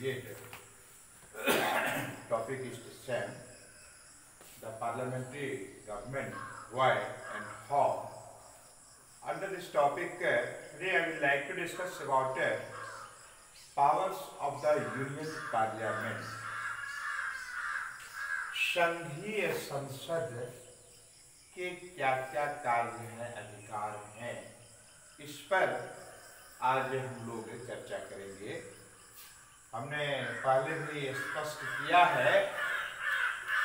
immediate topic is the same, the parliamentary government, why and how. Under this topic, today I would like to discuss about powers of the Union Parliament. संघीय संसद के क्या क्या कार्य हैं, अधिकार हैं, इस पर आज हम लोग चर्चा करेंगे। हमने पहले भी स्पष्ट किया है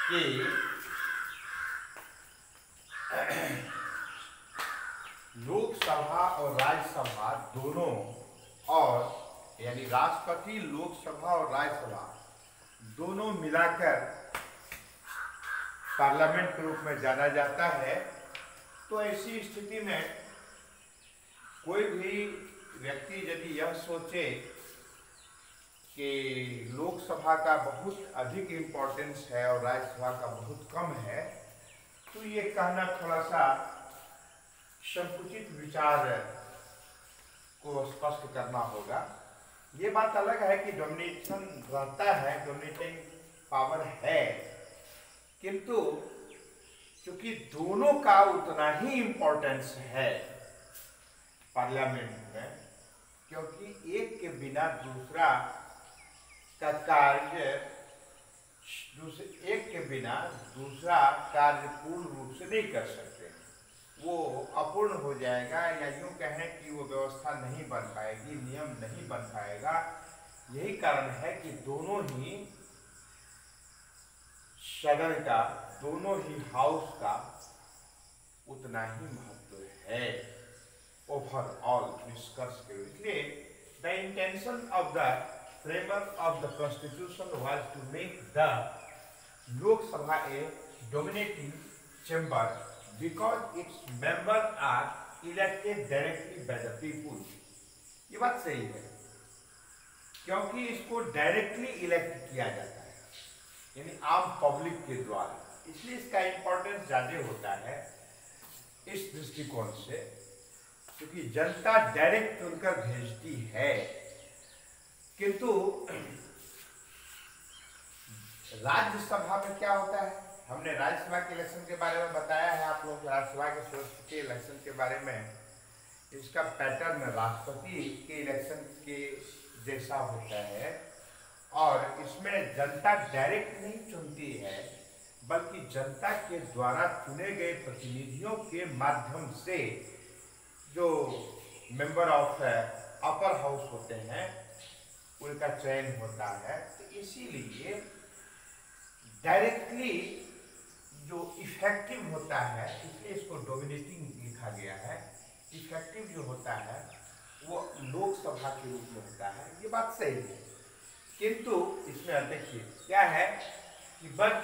कि लोकसभा और राज्यसभा दोनों, और यानी राष्ट्रपति, लोकसभा और राज्यसभा दोनों मिलाकर पार्लियामेंट के रूप में जाना जाता है। तो ऐसी स्थिति में कोई भी व्यक्ति यदि यह सोचे कि लोकसभा का बहुत अधिक इम्पोर्टेंस है और राज्यसभा का बहुत कम है, तो ये कहना थोड़ा सा संकुचित विचार को स्पष्ट करना होगा। ये बात अलग है कि डोमिनेशन रहता है, डोमिनेटिंग पावर है, किंतु क्योंकि दोनों का उतना ही इम्पोर्टेंस है पार्लियामेंट में, क्योंकि एक के बिना दूसरा का कार्य, एक के बिना दूसरा कार्य पूर्ण रूप से नहीं कर सकते, वो अपूर्ण हो जाएगा, या यूं कहें कि वो व्यवस्था नहीं बन पाएगी, नियम नहीं बन पाएगा। यही कारण है कि दोनों ही सदन का, दोनों ही हाउस का उतना ही महत्व है ओवरऑल निष्कर्ष के। इसलिए the intention of the framer of the constitution was to make the Lok Sabha a dominating chamber because its member are elected directly by the people. ये बात सही है, क्योंकि इसको डायरेक्टली इलेक्ट किया जाता है, यानी आम पब्लिक के द्वारा, इसलिए इसका इंपॉर्टेंस ज्यादा होता है इस दृष्टिकोण से, क्योंकि जनता डायरेक्ट चुनकर भेजती है। किंतु राज्यसभा में क्या होता है, हमने राज्यसभा के इलेक्शन के बारे में बताया है आप लोग, राज्यसभा के सदस्य के इलेक्शन के बारे में। इसका पैटर्न राष्ट्रपति के इलेक्शन के जैसा होता है, और इसमें जनता डायरेक्ट नहीं चुनती है, बल्कि जनता के द्वारा चुने गए प्रतिनिधियों के माध्यम से जो मेंबर ऑफ अपर हाउस होते हैं उनका चयन होता है। तो इसीलिए डायरेक्टली जो इफेक्टिव होता है, इसलिए इसको डोमिनेटिंग लिखा गया है। इफेक्टिव जो होता है वो लोकसभा के रूप में होता है, ये बात सही है। किंतु इसमें देखिए क्या है कि but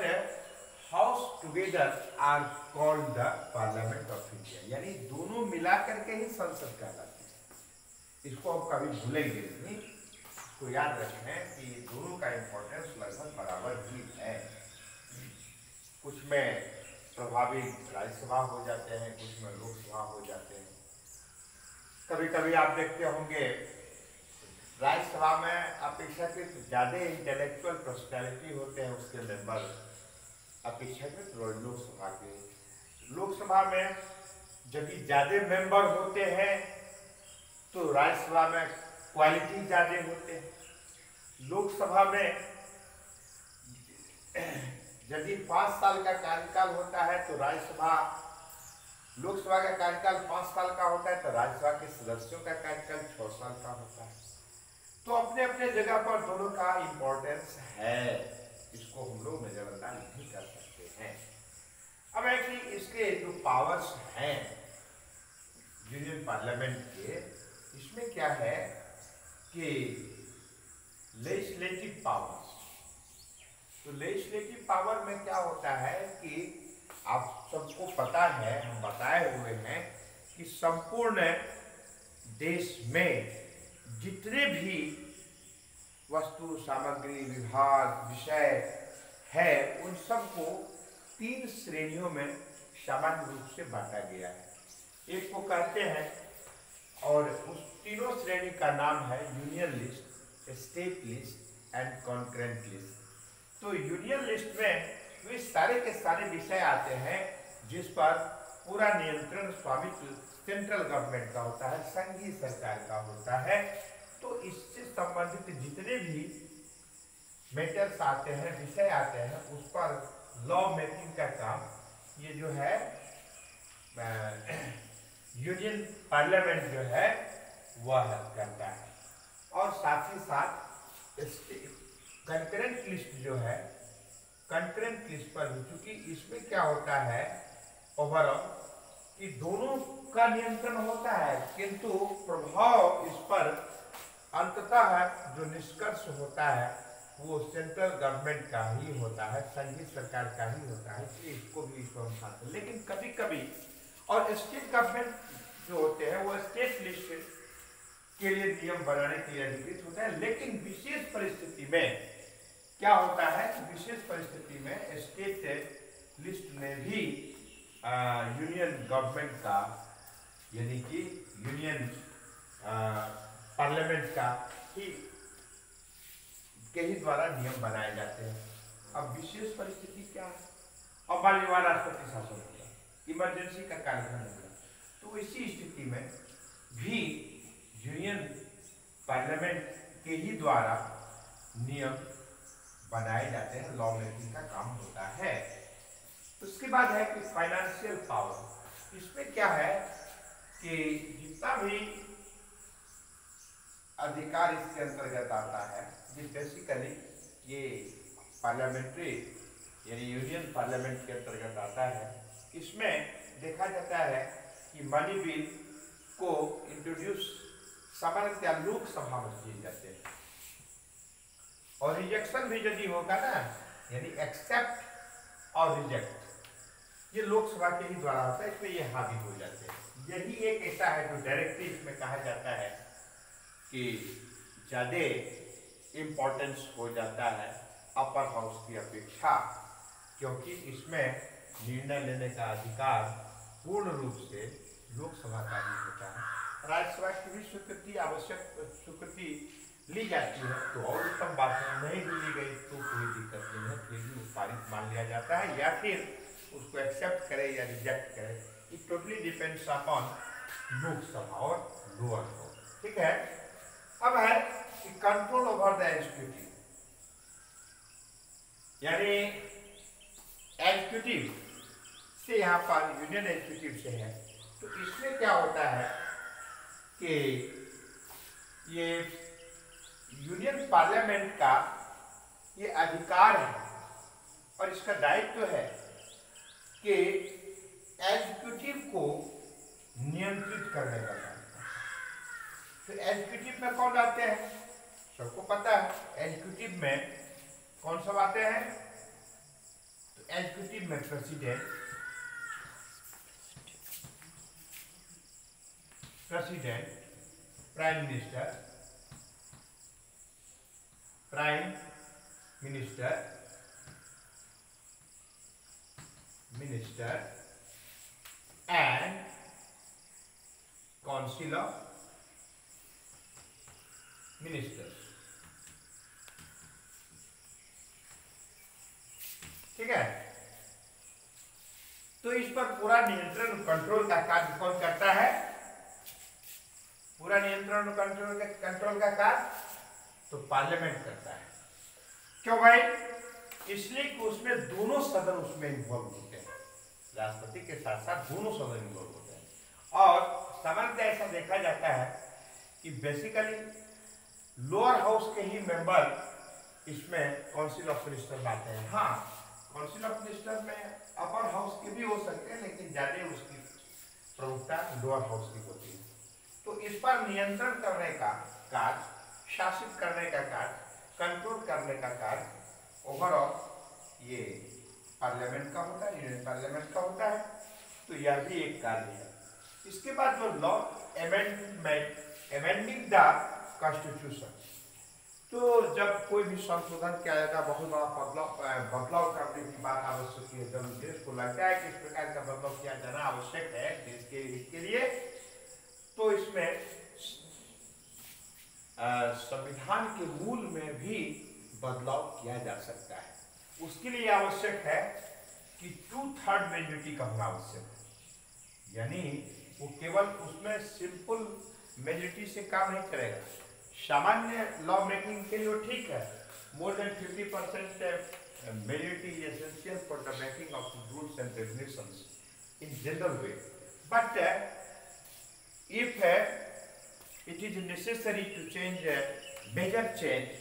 house together are called the parliament of India, यानी दोनों मिलाकर के ही संसद कहलाती है। इसको हम कभी भूलेंगे नहीं, इसको याद रखें कि दोनों का इंपॉर्टेंस लगभग बराबर ही है। कुछ में प्रभावी राज्यसभा हो जाते हैं, कुछ में लोकसभा हो जाते हैं। कभी कभी आप देखते होंगे राज्यसभा में अपेक्षाकृत ज्यादा इंटेलेक्चुअल पर्सनैलिटी होते हैं उसके मेंबर अपेक्षाकृत लोकसभा के। लोकसभा में जब ज्यादा मेंबर होते हैं तो राज्यसभा में क्वालिटी ज्यादा होते हैं। लोकसभा में यदि 5 साल का कार्यकाल होता है तो राज्यसभा, लोकसभा का कार्यकाल 5 साल का होता है तो राज्यसभा के सदस्यों का कार्यकाल 6 साल का होता है। तो अपने अपने जगह पर दोनों का इंपॉर्टेंस है, इसको हम लोग नजरअंदाज नहीं कर सकते हैं। अब ऐसे इसके जो पावर्स हैं यूनियन पार्लियामेंट के, इसमें क्या है कि लेजिस्लेटिव पावर्स। तो लेजिस्लेटिव पावर में क्या होता है कि आप सबको पता है, हम बताए हुए हैं कि संपूर्ण देश में जितने भी वस्तु, सामग्री, विभाग, विषय है, उन सबको 3 श्रेणियों में सामान्य रूप से बांटा गया है। एक को कहते हैं, और उस तीनों श्रेणी का नाम है union list, state list and concurrent list. तो यूनियन लिस्ट में वे सारे के सारे विषय आते हैं जिस पर पूरा नियंत्रण स्वामित्व सेंट्रल गवर्नमेंट का होता है, संघीय सरकार का होता है। तो इससे संबंधित जितने भी मैटर्स आते हैं, विषय आते हैं, उस पर लॉ मेकिंग का काम ये जो है यूनियन पार्लियामेंट जो है वह करता है। और साथ ही साथ कंकरेंट लिस्ट जो है, कंकरेंट लिस्ट पर भी, क्योंकि इसमें क्या होता है ओवरऑल कि दोनों का नियंत्रण होता है, किंतु प्रभाव इस पर अंततः जो निष्कर्ष होता है वो सेंट्रल गवर्नमेंट का ही होता है, संघीय सरकार का ही होता है। इसको भी इसको, लेकिन कभी कभी और स्टेट गवर्नमेंट जो होते हैं वो स्टेट लिस्ट के लिए नियम बनाने के लिए अधिकृत होता है। लेकिन विशेष परिस्थिति में क्या होता है, विशेष परिस्थिति में स्टेट लिस्ट में भी यूनियन गवर्नमेंट का यानी कि यूनियन पार्लियामेंट का ही के ही द्वारा नियम बनाए जाते हैं। अब विशेष परिस्थिति क्या है, अब मान लीजिए राष्ट्रपति शासन होगा, इमरजेंसी का कार्यक्रम होगा, तो इसी स्थिति में भी यूनियन पार्लियामेंट के ही द्वारा नियम बनाए जाते हैं, लॉ मेकिंग का काम होता है। उसके बाद है कि फाइनेंशियल पावर। इसमें क्या है कि जितना भी अधिकार इसके अंतर्गत आता है, ये बेसिकली ये पार्लियामेंट्री यानी यूनियन पार्लियामेंट के अंतर्गत आता है। इसमें देखा जाता है कि मनी बिल को इंट्रोड्यूस सामान्यतः लोकसभा में किए जाते हैं, और रिजेक्शन भी यदि होगा ना, यानी एक्सेप्ट और रिजेक्ट, ये लोकसभा के ही द्वारा होता है, इसमें ये हावी हो जाते हैं। यही एक ऐसा है जो डायरेक्टली इसमें कहा जाता है कि ज़्यादा इम्पोर्टेंस हो जाता है अपर हाउस की अपेक्षा, क्योंकि इसमें निर्णय लेने का अधिकार पूर्ण रूप से लोकसभा का ही होता है। राज्यसभा की भी स्वीकृति, आवश्यक स्वीकृति ली जाती है तो और उत्तम बात है, नहीं भी ली गई तो कोई दिक्कत नहीं है, फिर भी पारित मान लिया जाता है, या फिर उसको एक्सेप्ट करे या रिजेक्ट करे। It totally depends upon Lok Sabha और लोअर हाउस। ठीक है। अब है कि कंट्रोल ओवर द एग्जीक्यूटिव, यानी एग्जीक्यूटिव से यहाँ पर यूनियन एग्जीक्यूटिव से है, तो इसमें क्या होता है कि ये यूनियन पार्लियामेंट का ये अधिकार है और इसका दायित्व है कि एग्जीक्यूटिव को नियंत्रित करने का काम। तो एग्जीक्यूटिव में कौन आते हैं, सबको पता है एग्जीक्यूटिव में कौन सब आते हैं। तो एग्जीक्यूटिव में president, prime minister, and council of ministers। ठीक है। तो इस पर पूरा नियंत्रण कंट्रोल का कार्य कौन करता है, पूरा नियंत्रण कंट्रोल का कार्य तो पार्लियामेंट करता है। क्यों भाई, इसलिए कि उसमें दोनों सदन उसमें इन्वॉल्व होते हैं, राष्ट्रपति के साथ साथ दोनों सदन इन्वॉल्व होते हैं। और सामान्यतः ऐसा देखा जाता है कि बेसिकली लोअर हाउस के ही मेंबर इसमें काउंसिल ऑफ मिनिस्टर आते हैं। हाँ, काउंसिल ऑफ मिनिस्टर में अपर हाउस के भी हो सकते हैं, लेकिन ज्यादा उसकी प्रमुखता लोअर हाउस की होती है। तो इस पर नियंत्रण करने का कार्य, शासित करने का कार्य, कंट्रोल करने का कार्य ओवरऑल ये पार्लियामेंट का होता है, यूनियन पार्लियामेंट का होता है। तो यह भी एक कार्य है। इसके बाद जो लॉ अमेंडिंग द कॉन्स्टिट्यूशन, तो जब कोई भी संशोधन किया जाता है, बहुत बड़ा बदलाव करने की बात आवश्यक है, जब देश को लगता है कि इस प्रकार का बदलाव किया जाना आवश्यक है देश के हित के लिए, तो इसमें संविधान के मूल में भी बदलाव किया जा सकता है। उसके लिए आवश्यक है कि 2/3 मेजोरिटी का होना आवश्यक है, यानी वो केवल उसमें सिंपल मेजोरिटी से काम नहीं करेगा। सामान्य लॉ मेकिंग के लिए वो ठीक है, more than 50% majority is essential for the making of rules and regulations in general way. But if it is necessary to change major change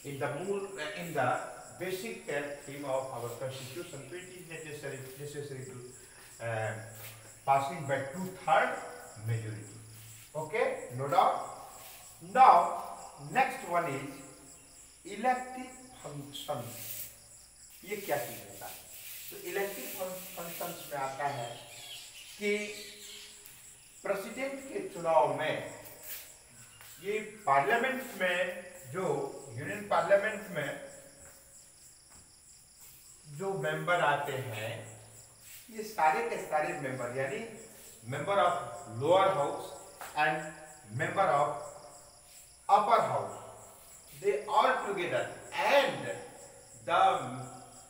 in the basic theme of our constitution, so it is necessary to passing by 2/3 majority. Okay, no doubt. Now next one is elective functions. ये क्या चीज होता है? तो elective functions में आता है कि प्रेसिडेंट के चुनाव में ये पार्लियामेंट में, जो यूनियन पार्लियामेंट में जो मेंबर आते हैं, ये सारे के सारे मेंबर, यानी member of lower house and member of upper house, they all together and the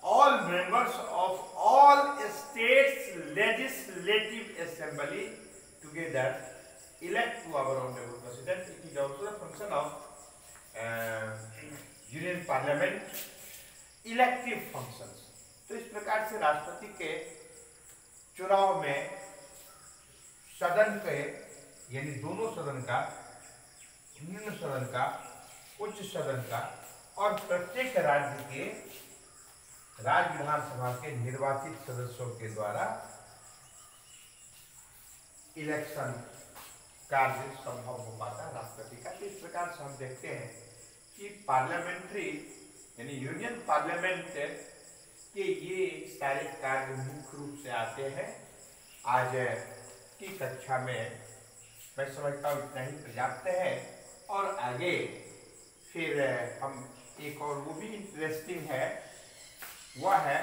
all members of all states legislative assembly together elect to our honorable president. It is also a function of union parliament elective functions. तो इस प्रकार से राष्ट्रपति के चुनाव में सदन के, यानी दोनों सदन का, निम्न सदन का, उच्च सदन का और प्रत्येक राज्य के राज्य विधानसभा के निर्वाचित सदस्यों के द्वारा इलेक्शन कार्य संभव हो पाता है राष्ट्रपति का। इस प्रकार से हम देखते हैं कि पार्लियामेंट्री यानी यूनियन पार्लियामेंट के ये सारे कार्य मुख्य रूप से आते हैं। आज की कक्षा में मैं समझता हूँ इतना ही पर्याप्त है, और आगे फिर हम एक और वो भी इंटरेस्टिंग है, वह है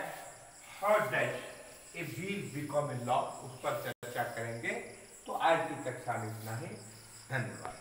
how does a bill become a law, उस पर चर्चा करेंगे। तो आज की कक्षा में इतना ही, धन्यवाद।